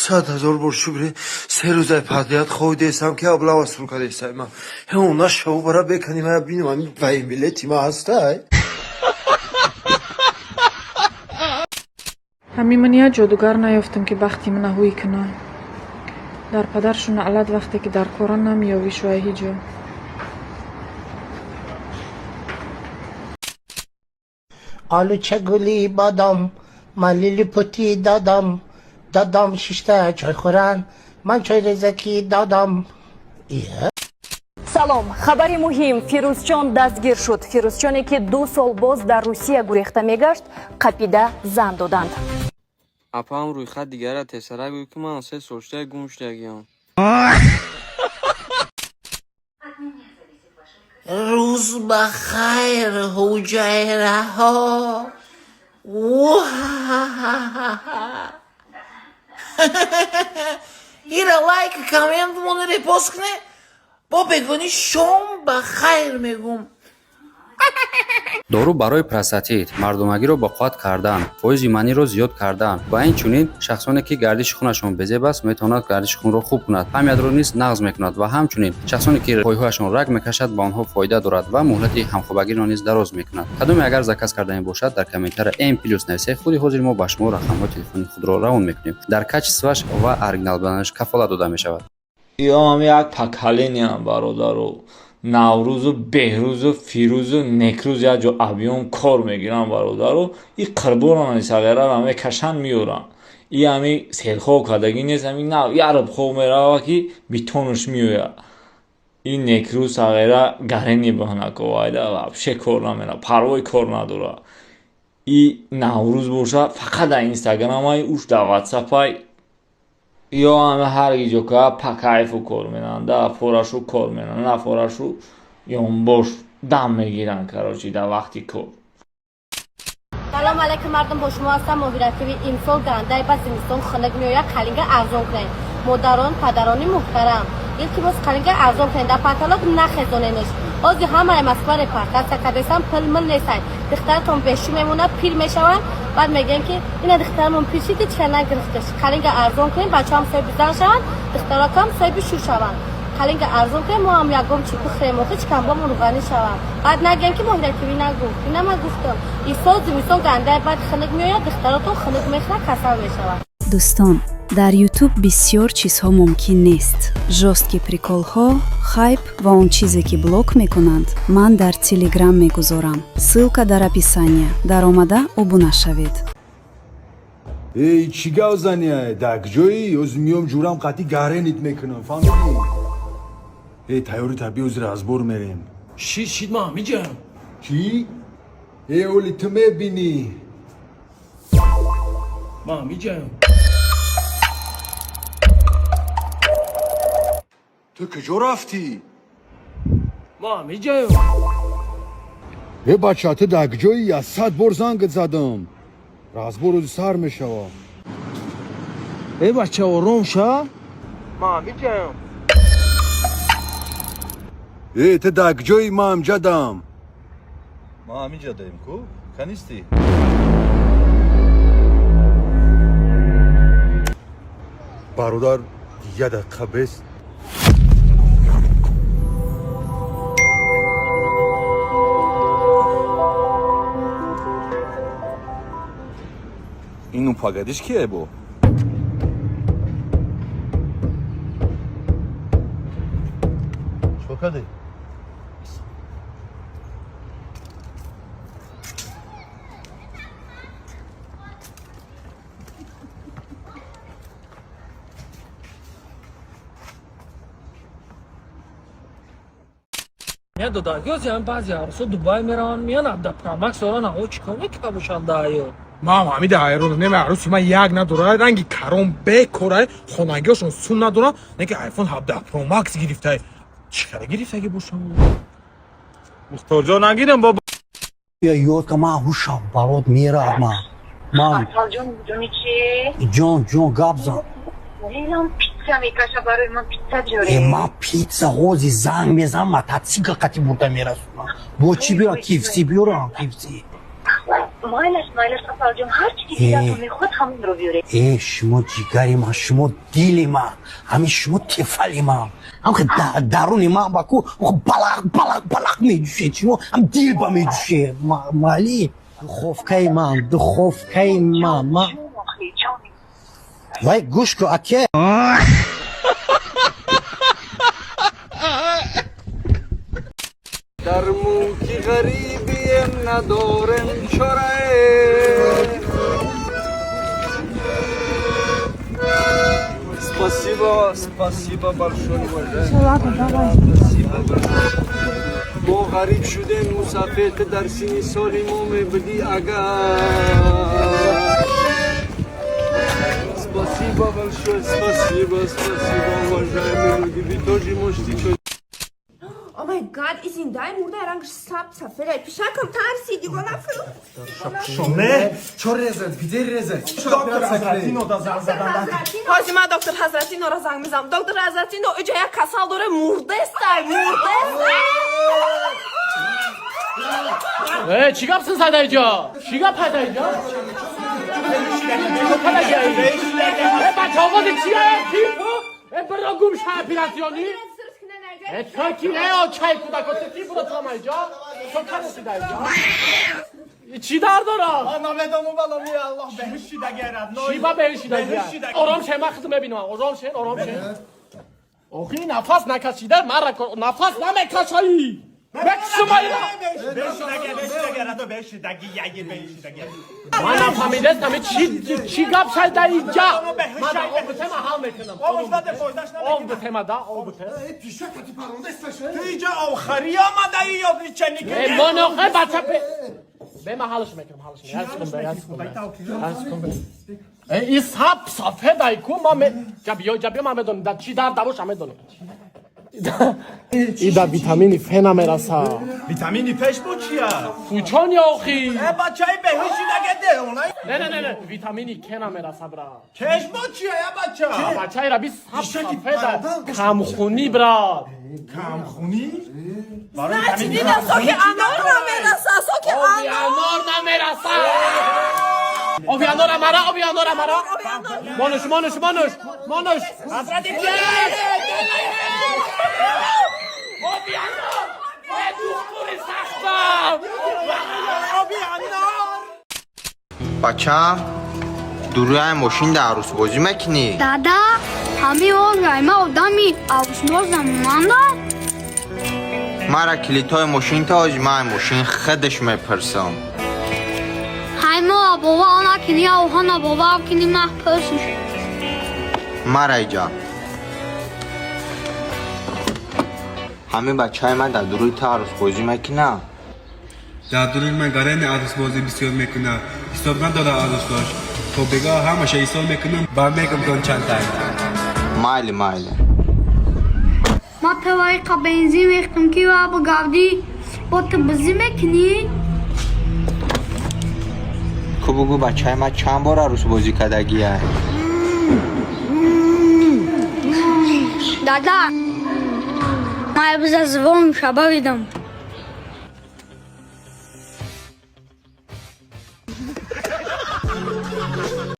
100,000 borçlu biri seruzay padiyat khoy desam ki abla Afrika desam ma he ona şov bara bekanım ya benim hani vay milletim hastay ҳамин я ҷодугар наёфтам ки бахти мана ҳуй куна дар падаршон алад вақте ки дар кора намеёвӣ шоя ҳиҷо آلوچه گلی بادام من لیلی پوتی دادم شیشته چای خورن من چای رزکی دادم салом хабари муҳим фирӯзҷон дастгир шуд фирӯзҷоне ки 2 сол боз дар русия гурехта мегашт қапида зан доданд апам рӯйхат дигара тесара гӯй ки ман 3 солштаи гум шудагиам روز بخیر حجیره ها این لایک کامنت مون ریپوست کنه با بگونی شام بخیر میگم дору барои простатит мардумагиро бо қот кардан фоизи маниро зиёд кардан ва инчунин шахсоне ки гардиши хунашон безеб аст метавонад гардиши хунро хуб кунад ҳамиядро низ нағз мекунад ва ҳамчунин шахсоне ки пойҳояшон раг мекашад ба онҳо фоида дорад ва муҳлати ҳамхобагиро низ дароз мекунад кадоме агар заказ карда мебошад дар комментария м+ нависед худи ҳозир мо ба шумо рақамҳои телефони худро равон мекунем дар качестваш ва оригинал буданаш кафолат дода мешавад ям як поколениям бародару наврӯзу беҳрӯзу фирӯзу некрӯз як ҷо абиён кор мегиран бародару и қирбонани сағираро мекашан меёран и ҳами селхоб кардагӣ нест ҳами нав ярб хоб мерава ки битонуш меояд и некрӯз сағира гарени баҳнаковайда вообще кор намера парвои кор надора и наврӯз боша фақат дар инстаграмай уш дар ватсапай ё ҳама ҳар ҷо ка пакайфу кор менан да форашу кор менан на форашу ёнбош дам мегиран карочи дар вақти кор салом алайкум мардум бо шумо ҳастам моҳиративи имсол гандаи ба зимистон хунак меояд қалинга арзон кунед модарон падарони муҳтарам илтимос қалинга арзон кунед дар панталон нахезоненеш ҳозир ҳамаи москва репортация кардесам пилмил несай духтаратон бешу мемонад пир мешаванд баъд мегӯем ки ина духтарамон пир шиди чия нагирифтеш қалинга арзон кунем бачаҳам соҳиби зан шаванд духтаракам соҳиби шӯ шаванд қалинга арзон кунем мо ҳам ягом чику хремохи чикамбомон ғанӣ шаванд баъд нагӯем ки моҳиративи нагуфт ина ман гуфтам исол зимистон гандаи баъд хунук меояд духтаратон хунук мехӯрад касал мешаванд дӯстон дар YouTube бисёр чизҳо мумкин нест жостки приколҳо хайп ва он чизе ки блок мекунанд ман дар Telegram мегузорам ссилка дар описание даромада обуна шавед эй чӣ гап занияй дагҷоӣ ҳозир миём ҷурам қатъи гаренит мекунам фаҳмидӣ эй тайёри таби ҳозир аз бор мерем шид ма миҷаям чӣ эй оли ту мебинӣ ма миҷаям ту куҷо рафтӣ ма миҷаям эй бача ту дагҷоӣ аз 100 бор зангт задам разбор ҳозир сар мешавам эй бача ором ша ма миҷаям эй ту дагҷоӣ ма амҷадам ма амиҷадаем ку канистӣ бародар я дақиқа бест ину пагадиш кие бо чо кардӣ додагиёзи ҳам баъзе арӯсо дубай мераванд миян абдапрамакс доран аво чӣ кор мекунанд даё мам ҳамида айрон нема арӯси ман як надорад ранги карон бекорай хонагиҳошон сун надорад неки айфон 17 Pro Max гирифтай чӣ кара гирифтаги бошам мухторҷон нагирем бо یا یاد که من هوشم برات میرم من جان گاب زن پیتزا میکشه برای من پیتزا جوری من پیتزا هازی زنگ میزنم متاسیکل قطی بوده میرسونم با چی بیارم کیفسی بیارم کیفسی مایلش سفر جون هر چی دیگه تو میخواد همین رو بیاره. شما جیگری ما، شما دیلی ما، همین شما تفلی ما. هم که درونی ما باکو بلق میجوشه، شما هم دیل با میجوشه. مالی خوفکای من، دو خوفکای من. وای گوش کو اکه. در موکی غریبیم ندارم چاره спасибо большое ما غریب شدیم مسافر در سینی سالی ما میبدی اگر спасибо большое спасибо уважаемый люди тоже можете. Oh my god, is in dai murda rang sap safere pishakam tarsidi golaflu. شونه چور رزت بیدر رزت دکتر حضرتینو da zang zadan. Hozir men doktor Hazratino ra zang mizam. Doktor Hazratino ujaya kasal dore murda istay. چیکارسın sen de اینجا؟ چیکار پیدا اینجا؟ بچه ها بودی چیه؟ برو گوش اپیراسیونی؟ تو کی نه چای کودکات کی برو تو اینجا؟ تو کسی در اینجا؟ چی داره؟ نامدامو بالامی الله بهشی دگرد. چی با بهشی دگرد؟ آرام شه من خودم ببینم. آرام شه. آخی نفس نکشیده مرا نفس نمیکشی. من نفهمیدم چی گپ شد در اینجا. من آب بته من حال میکنم. آب بته من دا آب بته. تو اینجا آخری آمده ای یا بیچنی که من آخه بچه به من حالش میکنم. این سفید ایکو ما جبیا من بدونم در چی در دواش هم بدونم. ای دا ویتامینی فنا میرسا. ویتامینی پش بود چیه؟ فوچانی آخی. بچه ای بهشی نگه ده. نه ویتامینی کنا میرسا برا. کش بود چیه یا بچه؟ بچه ای را بی سفید کمخونی برا. کمخونی؟ نه چی دیدم ساک انار نمیرسا. آبی انار مرا. مانوش. حضرت بیه. آبی انار. دکتر سختم. آبی انار. بچه دوروی ماشین در عروس بازی میکنی؟ دادا همی آقای ما آدمی عروس باز نمونده؟ مرا کلیتای ماشین تاج من ماشین خودش میپرسم. های ما بابا آنا کنی اوهانا بابا کنی ما پرسش. مرا ایجا همه بچه های من در دوروی تا عروس بازی میکنه؟ در دوروی من گرین عروس بازی بسیار میکنه. حساب من داده عروس داشت. تو بگاه همشه ایسال میکنم با میگم کن چند تایی. مایل ما توای بنزین میختم که با گاودی با تو بزی میکنی؟ که بگو بچه های من چند بار عروس بازی کدگیه؟ دادا ما بز از وام شبا بیدم.